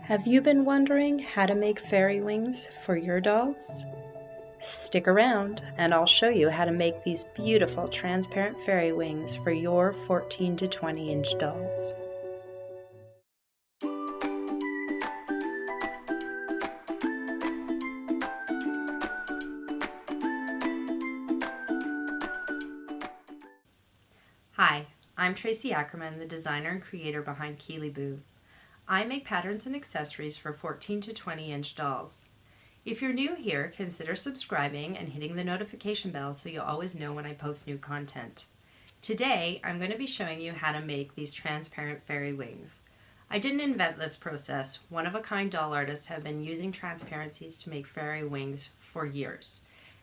Have you been wondering how to make fairy wings for your dolls? Stick around and I'll show you how to make these beautiful transparent fairy wings for your 14 to 20 inch dolls. Hi, I'm Traci Akierman, the designer and creator behind KeLibu. I make patterns and accessories for 14 to 20 inch dolls. If you're new here, consider subscribing and hitting the notification bell so you'll always know when I post new content. Today, I'm going to be showing you how to make these transparent fairy wings. I didn't invent this process. One-of-a-kind doll artists have been using transparencies to make fairy wings for years.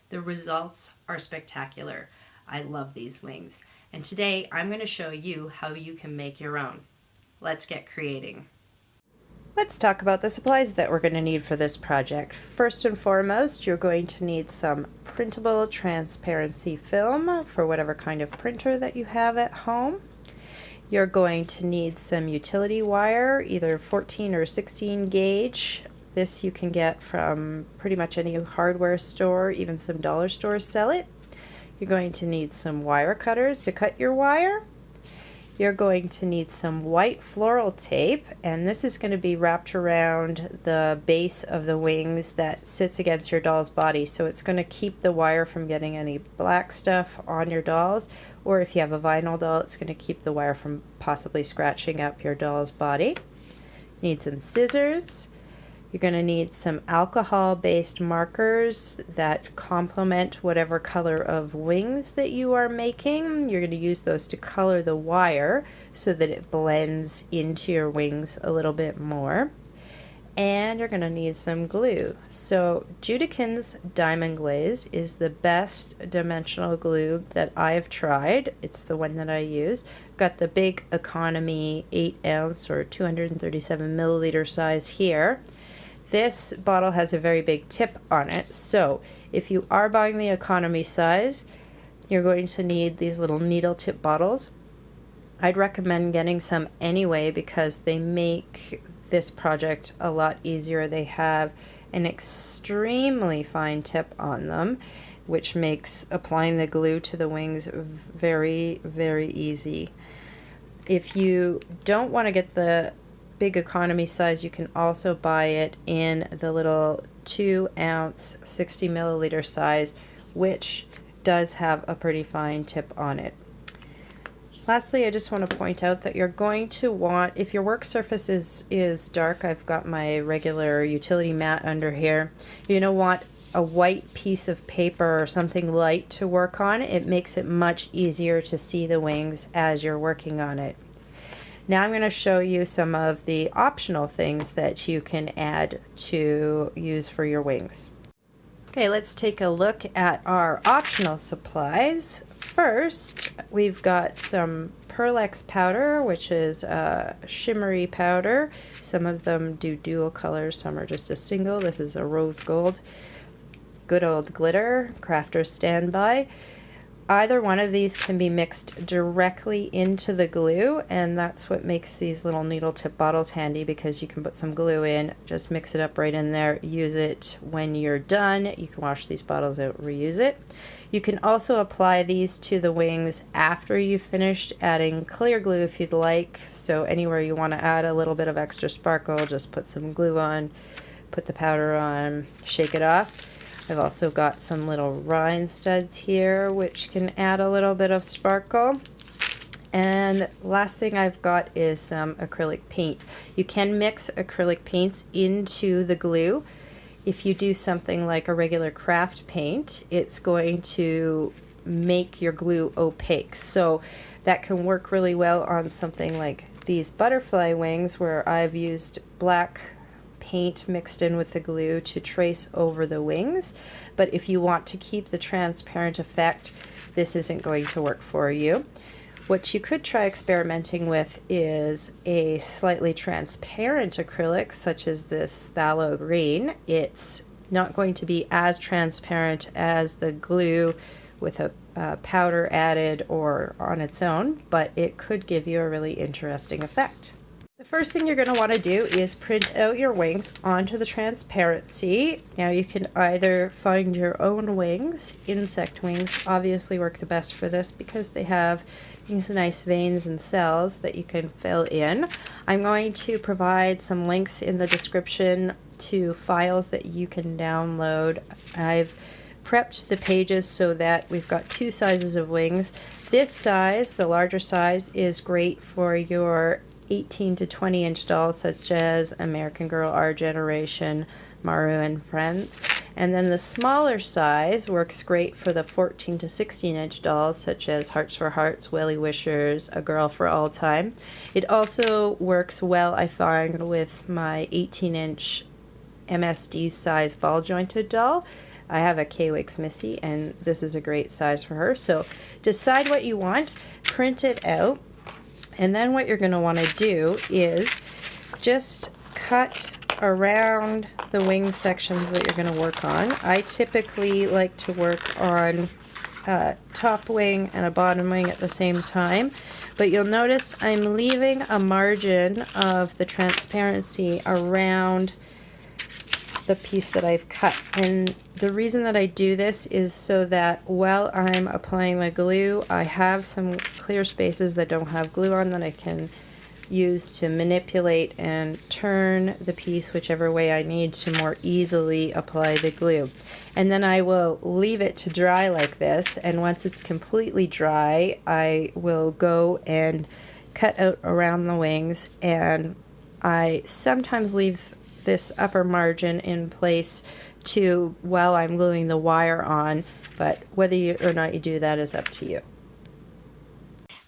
The results are spectacular. I love these wings. And today, I'm going to show you how you can make your own. Let's get creating. Let's talk about the supplies that we're going to need for this project. First and foremost, you're going to need some printable transparency film for whatever kind of printer that you have at home. You're going to need some utility wire, either 14 or 16 gauge. This you can get from pretty much any hardware store, even some dollar stores sell it. You're going to need some wire cutters to cut your wire. You're going to need some white floral tape, and this is going to be wrapped around the base of the wings that sits against your doll's body, so it's going to keep the wire from getting any black stuff on your dolls, or if you have a vinyl doll, it's going to keep the wire from possibly scratching up your doll's body. You need some scissors. You're going to need some alcohol-based markers that complement whatever color of wings that you are making. You're going to use those to color the wire so that it blends into your wings a little bit more. And you're going to need some glue. So Judikin's Diamond Glaze is the best dimensional glue that I've tried. It's the one that I use. Got the big economy 8-ounce or 237 milliliter size here. This bottle has a very big tip on it, so if you are buying the economy size, you're going to need these little needle tip bottles. I'd recommend getting some anyway because they make this project a lot easier. They have an extremely fine tip on them, which makes applying the glue to the wings very, very easy. If you don't want to get the big economy size, you can also buy it in the little 2-ounce 60 milliliter size, which does have a pretty fine tip on it. Lastly, I just want to point out that you're going to want, if your work surface is dark, I've got my regular utility mat under here, you're going to want a white piece of paper or something light to work on. It makes it much easier to see the wings as you're working on it. Now I'm going to show you some of the optional things that you can add to use for your wings. Okay, let's take a look at our optional supplies. First, we've got some Pearl-Ex powder, which is a shimmery powder. Some of them do dual colors, some are just a single. This is a rose gold. Good old glitter, Crafter's Standby. Either one of these can be mixed directly into the glue, and that's what makes these little needle tip bottles handy, because you can put some glue in, just mix it up right in there, use it when you're done. You can wash these bottles out, reuse it. You can also apply these to the wings after you've finished adding clear glue if you'd like. So anywhere you want to add a little bit of extra sparkle, just put some glue on, put the powder on, shake it off. I've also got some little rhine studs here which can add a little bit of sparkle. And last thing I've got is some acrylic paint. You can mix acrylic paints into the glue. If you do something like a regular craft paint, it's going to make your glue opaque. So that can work really well on something like these butterfly wings, where I've used black paint mixed in with the glue to trace over the wings. But if you want to keep the transparent effect, this isn't going to work for you. What you could try experimenting with is a slightly transparent acrylic, such as this phthalo green. It's not going to be as transparent as the glue with a powder added or on its own, but it could give you a really interesting effect. The first thing you're going to want to do is print out your wings onto the transparency. Now you can either find your own wings. Insect wings obviously work the best for this because they have these nice veins and cells that you can fill in. I'm going to provide some links in the description to files that you can download. I've prepped the pages so that we've got two sizes of wings. This size, the larger size, is great for your 18 to 20 inch dolls such as American Girl, Our Generation, Maru and Friends. And then the smaller size works great for the 14 to 16 inch dolls such as Hearts for Hearts, Willy Wishers, A Girl for All Time. It also works well, I find, with my 18 inch MSD size ball jointed doll. I have a K-Wix Missy and this is a great size for her. So decide what you want, print it out. And then what you're going to want to do is just cut around the wing sections that you're going to work on. I typically like to work on a top wing and a bottom wing at the same time, but you'll notice I'm leaving a margin of the transparency around the piece that I've cut. And the reason that I do this is so that while I'm applying the glue, I have some clear spaces that don't have glue on that I can use to manipulate and turn the piece whichever way I need to more easily apply the glue. And then I will leave it to dry like this, and once it's completely dry, I will go and cut out around the wings, and I sometimes leave this upper margin in place to while I'm gluing the wire on, but whether you or not you do that is up to you.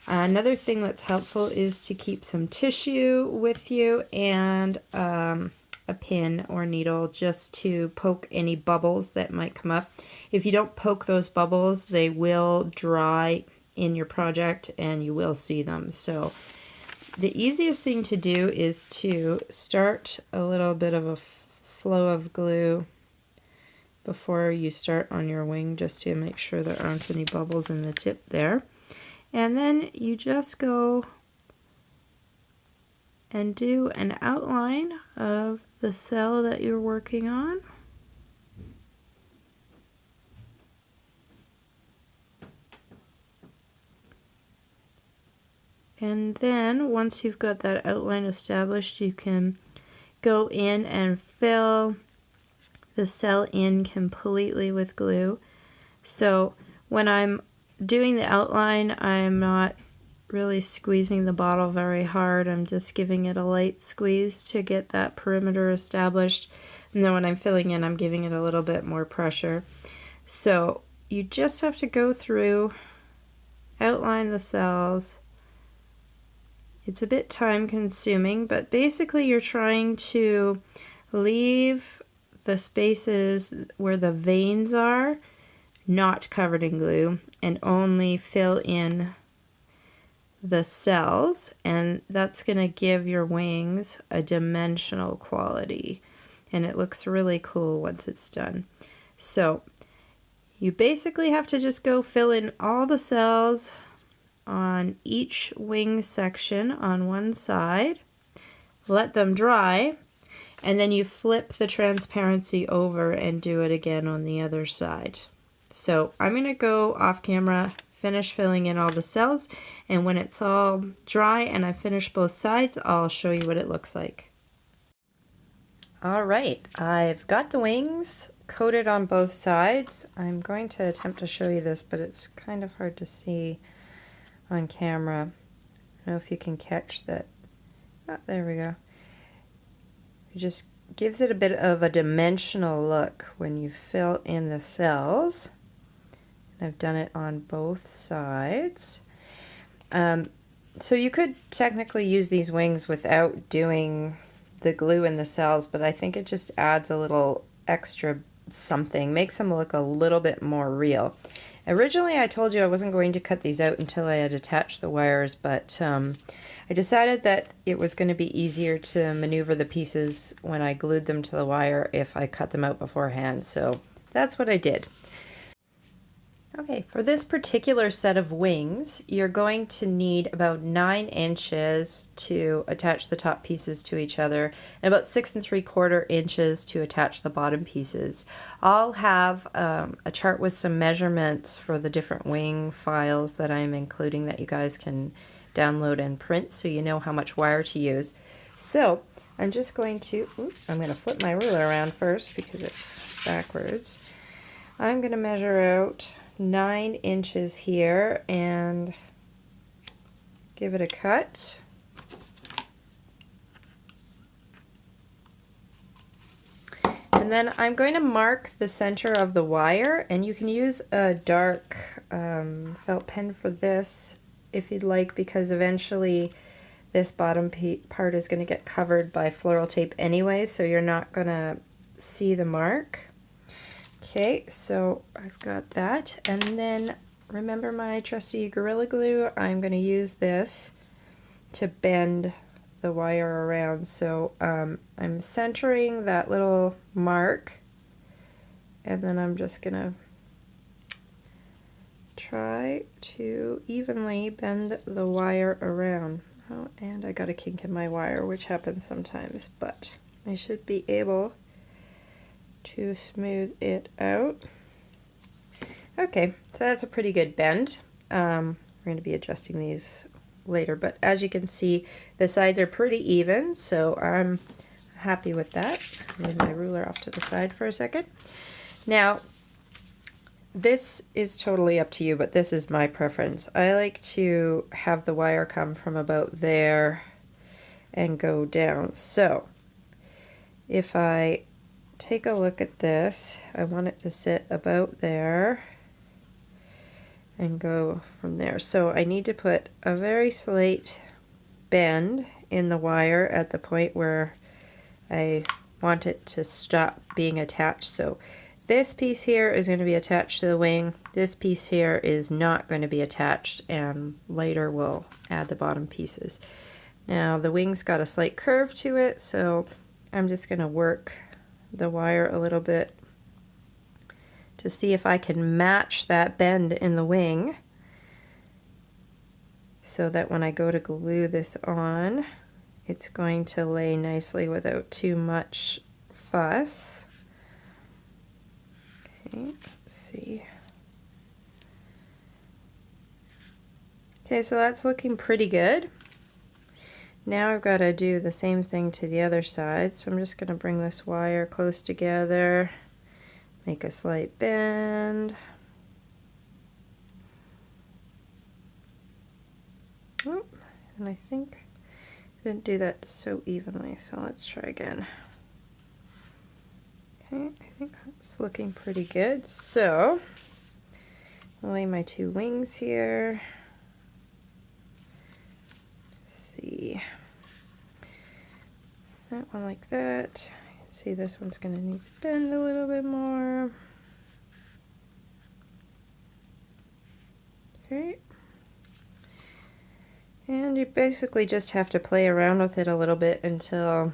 Another thing that's helpful is to keep some tissue with you and a pin or needle just to poke any bubbles that might come up. If you don't poke those bubbles, they will dry in your project and you will see them. So the easiest thing to do is to start a little bit of a flow of glue before you start on your wing, just to make sure there aren't any bubbles in the tip there. And then you just go and do an outline of the cell that you're working on. And then once you've got that outline established, you can go in and fill the cell in completely with glue. So when I'm doing the outline, I'm not really squeezing the bottle very hard. I'm just giving it a light squeeze to get that perimeter established. And then when I'm filling in, I'm giving it a little bit more pressure. So you just have to go through, outline the cells. It's a bit time consuming, but basically you're trying to leave the spaces where the veins are not covered in glue and only fill in the cells, and that's going to give your wings a dimensional quality, and it looks really cool once it's done. So you basically have to just go fill in all the cells on each wing section on one side, let them dry, and then you flip the transparency over and do it again on the other side. So I'm going to go off camera, finish filling in all the cells, and when it's all dry and I finish both sides, I'll show you what it looks like. All right, I've got the wings coated on both sides. I'm going to attempt to show you this, but it's kind of hard to see on camera. I don't know if you can catch that. Oh, there we go. It just gives it a bit of a dimensional look when you fill in the cells. I've done it on both sides. So you could technically use these wings without doing the glue in the cells, but I think it just adds a little extra something, makes them look a little bit more real. Originally I told you I wasn't going to cut these out until I had attached the wires, but I decided that it was going to be easier to maneuver the pieces when I glued them to the wire if I cut them out beforehand, so that's what I did. Okay, for this particular set of wings, you're going to need about 9 inches to attach the top pieces to each other, and about 6 3/4 inches to attach the bottom pieces. I'll have a chart with some measurements for the different wing files that I'm including that you guys can download and print so you know how much wire to use. So I'm just going to, I'm going to flip my ruler around first because it's backwards. I'm going to measure out 9 inches here and give it a cut. And then I'm going to mark the center of the wire, and you can use a dark felt pen for this if you'd like, because eventually this bottom part is going to get covered by floral tape anyway, so you're not going to see the mark. Okay, so I've got that, and then remember my trusty Gorilla Glue? I'm going to use this to bend the wire around. So I'm centering that little mark, and then I'm just going to try to evenly bend the wire around. Oh, and I got a kink in my wire, which happens sometimes, but I should be able to smooth it out. Okay, so that's a pretty good bend. We're going to be adjusting these later, but as you can see, the sides are pretty even, so I'm happy with that. Move my ruler off to the side for a second. Now, this is totally up to you, but this is my preference. I like to have the wire come from about there and go down. So if I take a look at this, I want it to sit about there and go from there. So I need to put a very slight bend in the wire at the point where I want it to stop being attached. So this piece here is going to be attached to the wing. This piece here is not going to be attached, and later we'll add the bottom pieces. Now the wing's got a slight curve to it, so I'm just going to work the wire a little bit to see if I can match that bend in the wing so that when I go to glue this on, it's going to lay nicely without too much fuss. Okay, let's see. Okay, so that's looking pretty good. Now I've got to do the same thing to the other side, so I'm just going to bring this wire close together, make a slight bend. Oh, and I think I didn't do that so evenly, so let's try again. Okay, I think that's looking pretty good. So I'll lay my two wings here. See that one like that. See, this one's going to need to bend a little bit more. Okay. And you basically just have to play around with it a little bit until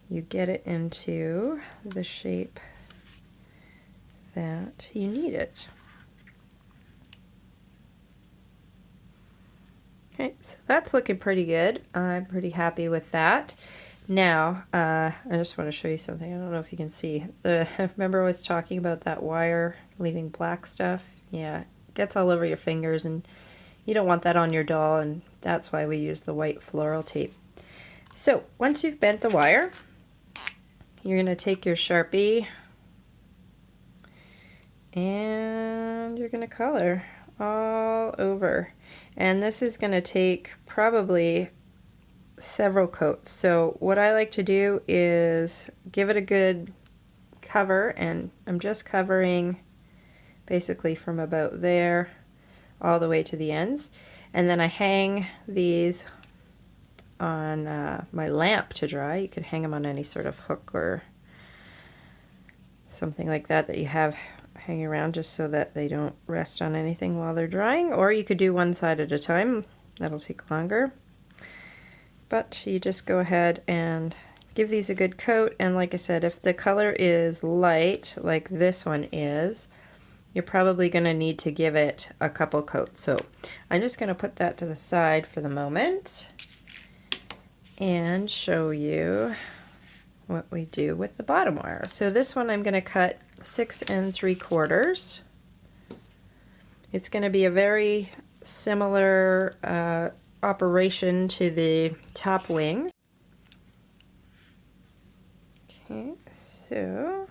you get it into the shape that you need it. Okay, so that's looking pretty good. I'm pretty happy with that. Now, I just want to show you something. I don't know if you can see. Remember I was talking about that wire leaving black stuff? Yeah, it gets all over your fingers, and you don't want that on your doll, and that's why we use the white floral tape. So once you've bent the wire, you're going to take your Sharpie and you're going to color all over. And this is going to take probably several coats. So what I like to do is give it a good cover, and I'm just covering basically from about there all the way to the ends. And then I hang these on my lamp to dry. You could hang them on any sort of hook or something like that that you have hanging around, just so that they don't rest on anything while they're drying. Or you could do one side at a time. That'll take longer. But you just go ahead and give these a good coat. And like I said, if the color is light, like this one is, you're probably going to need to give it a couple coats. So I'm just going to put that to the side for the moment and show you what we do with the bottom wire. So this one I'm going to cut 6 3/4. It's going to be a very similar operation to the top wing. Okay, so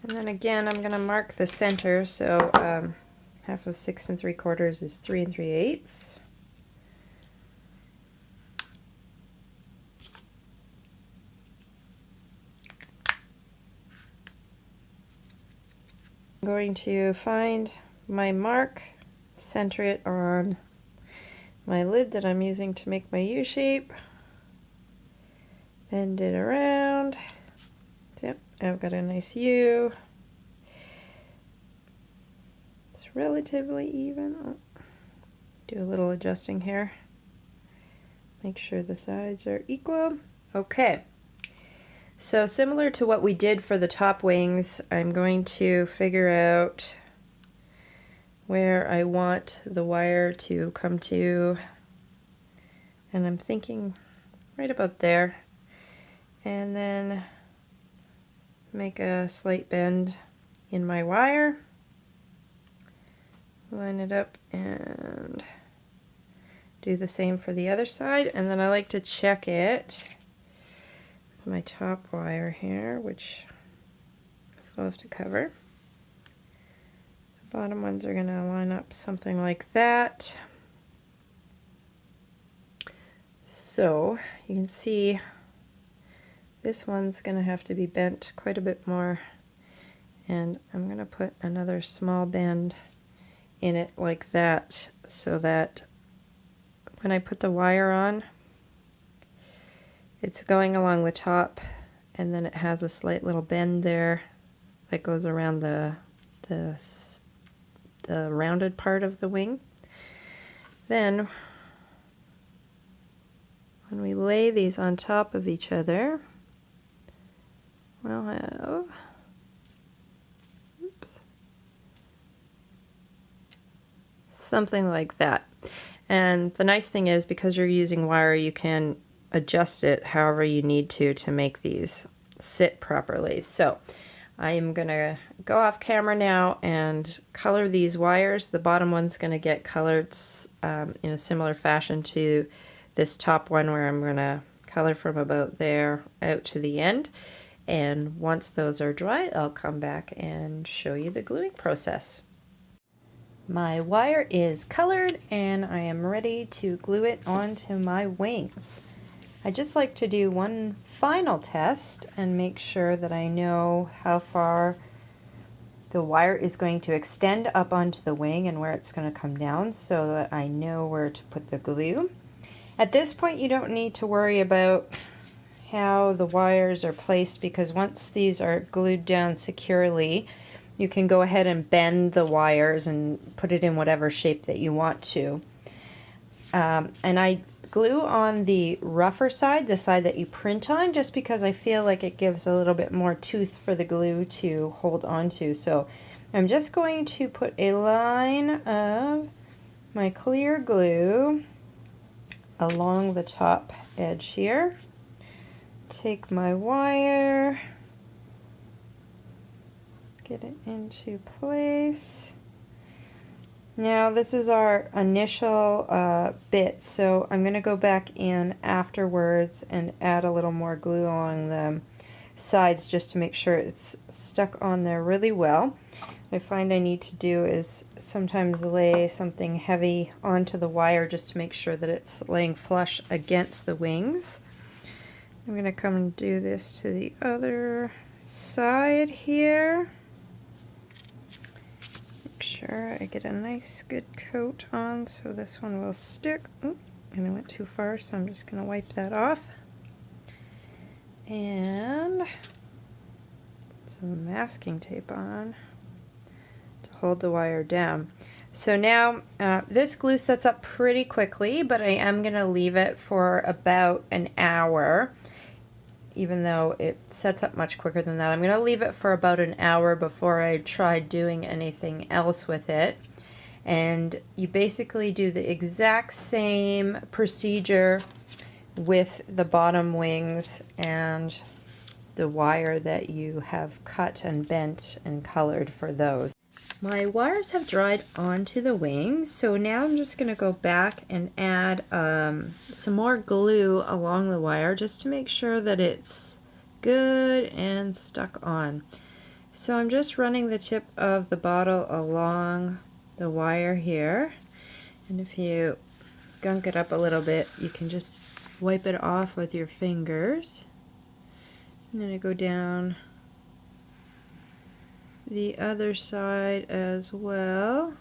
and then again I'm going to mark the center, so half of 6 3/4 is 3 3/8. I'm going to find my mark, center it on my lid that I'm using to make my U-shape, bend it around. Yep, I've got a nice U. It's relatively even. Oh, do a little adjusting here. Make sure the sides are equal. Okay. So similar to what we did for the top wings, I'm going to figure out where I want the wire to come to, and I'm thinking right about there, and then make a slight bend in my wire, line it up, and do the same for the other side. And then I like to check it with my top wire here, which I still have to cover. The bottom ones are going to line up something like that. So you can see this one's going to have to be bent quite a bit more, and I'm going to put another small bend in it like that, so that when I put the wire on, it's going along the top, and then it has a slight little bend there that goes around the rounded part of the wing. Then when we lay these on top of each other, we'll have, oops, something like that. And the nice thing is, because you're using wire, you can adjust it however you need to make these sit properly. So I'm gonna go off camera now and color these wires. The bottom one's gonna get colored in a similar fashion to this top one, where I'm gonna color from about there out to the end. And once those are dry, I'll come back and show you the gluing process. My wire is colored and I am ready to glue it onto my wings. I just like to do one final test and make sure that I know how far the wire is going to extend up onto the wing and where it's going to come down, so that I know where to put the glue. At this point, you don't need to worry about how the wires are placed, because once these are glued down securely, you can go ahead and bend the wires and put it in whatever shape that you want to. And I glue on the rougher side, the side that you print on, just because I feel like it gives a little bit more tooth for the glue to hold onto. So I'm just going to put a line of my clear glue along the top edge here. Take my wire, get it into place. Now this is our initial bit, so I'm going to go back in afterwards and add a little more glue along the sides just to make sure it's stuck on there really well. What I find I need to do is sometimes lay something heavy onto the wire just to make sure that it's laying flush against the wings. I'm going to come and do this to the other side here. Make sure I get a nice good coat on so this one will stick. Ooh, and I went too far, so I'm just going to wipe that off. And some masking tape on to hold the wire down. So now this glue sets up pretty quickly, but I am going to leave it for about an hour. Even though it sets up much quicker than that, I'm going to leave it for about an hour before I try doing anything else with it. And you basically do the exact same procedure with the bottom wings and the wire that you have cut and bent and colored for those. My wires have dried onto the wings, so now I'm just going to go back and add some more glue along the wire just to make sure that it's good and stuck on. So I'm just running the tip of the bottle along the wire here, and if you gunk it up a little bit, you can just wipe it off with your fingers. And then I go down the other side as well.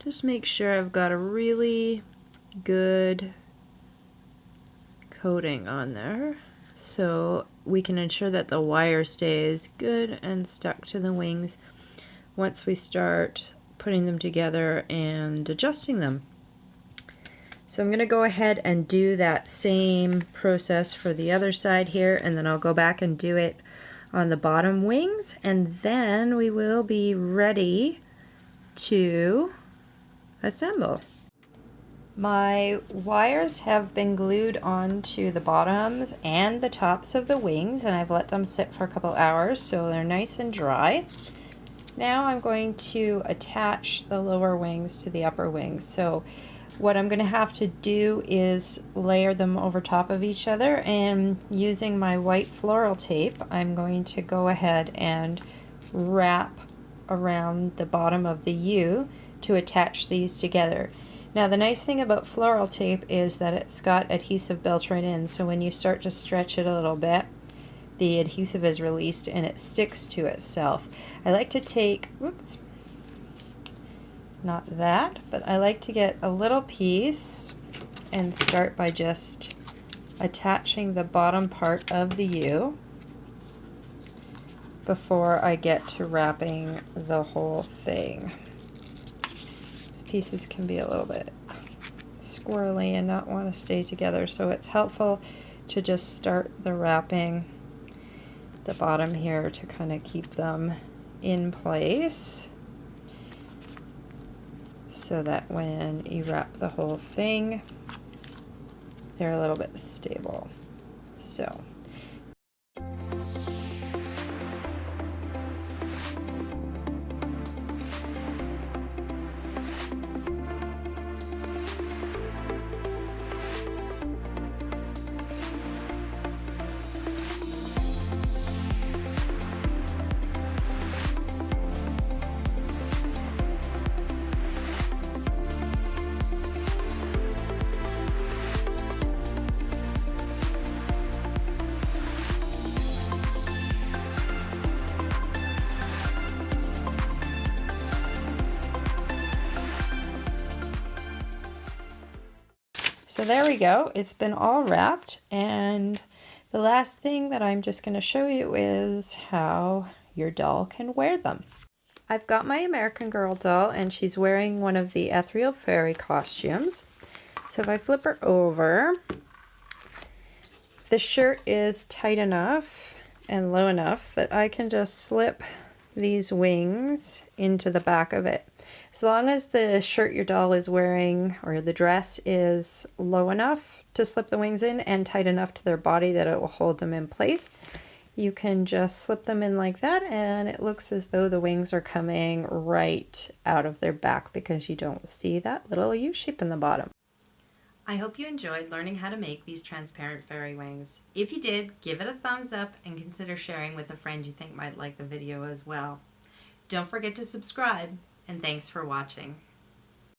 Just make sure I've got a really good coating on there so we can ensure that the wire stays good and stuck to the wings once we start putting them together and adjusting them. So I'm going to go ahead and do that same process for the other side here, and then I'll go back and do it on the bottom wings, and then we will be ready to assemble. My wires have been glued onto the bottoms and the tops of the wings, and I've let them sit for a couple hours so they're nice and dry. Now I'm going to attach the lower wings to the upper wings. So what I'm going to have to do is layer them over top of each other, and using my white floral tape, I'm going to go ahead and wrap around the bottom of the U to attach these together. Now the nice thing about floral tape is that it's got adhesive built right in, so when you start to stretch it a little bit, the adhesive is released and it sticks to itself. I like to take, whoops, not that, but I like to get a little piece and start by just attaching the bottom part of the U before I get to wrapping the whole thing. Pieces can be a little bit squirrely and not want to stay together, so it's helpful to just start the wrapping the bottom here to kind of keep them in place, so that when you wrap the whole thing, they're a little bit stable. So So there we go, it's been all wrapped, and the last thing that I'm just going to show you is how your doll can wear them. I've got my American Girl doll, and she's wearing one of the Ethereal Fairy costumes. So if I flip her over, the shirt is tight enough and low enough that I can just slip these wings into the back of it. As long as the shirt your doll is wearing, or the dress, is low enough to slip the wings in and tight enough to their body that it will hold them in place, you can just slip them in like that, and it looks as though the wings are coming right out of their back because you don't see that little U shape in the bottom. I hope you enjoyed learning how to make these transparent fairy wings. If you did, give it a thumbs up and consider sharing with a friend you think might like the video as well. Don't forget to subscribe, and thanks for watching.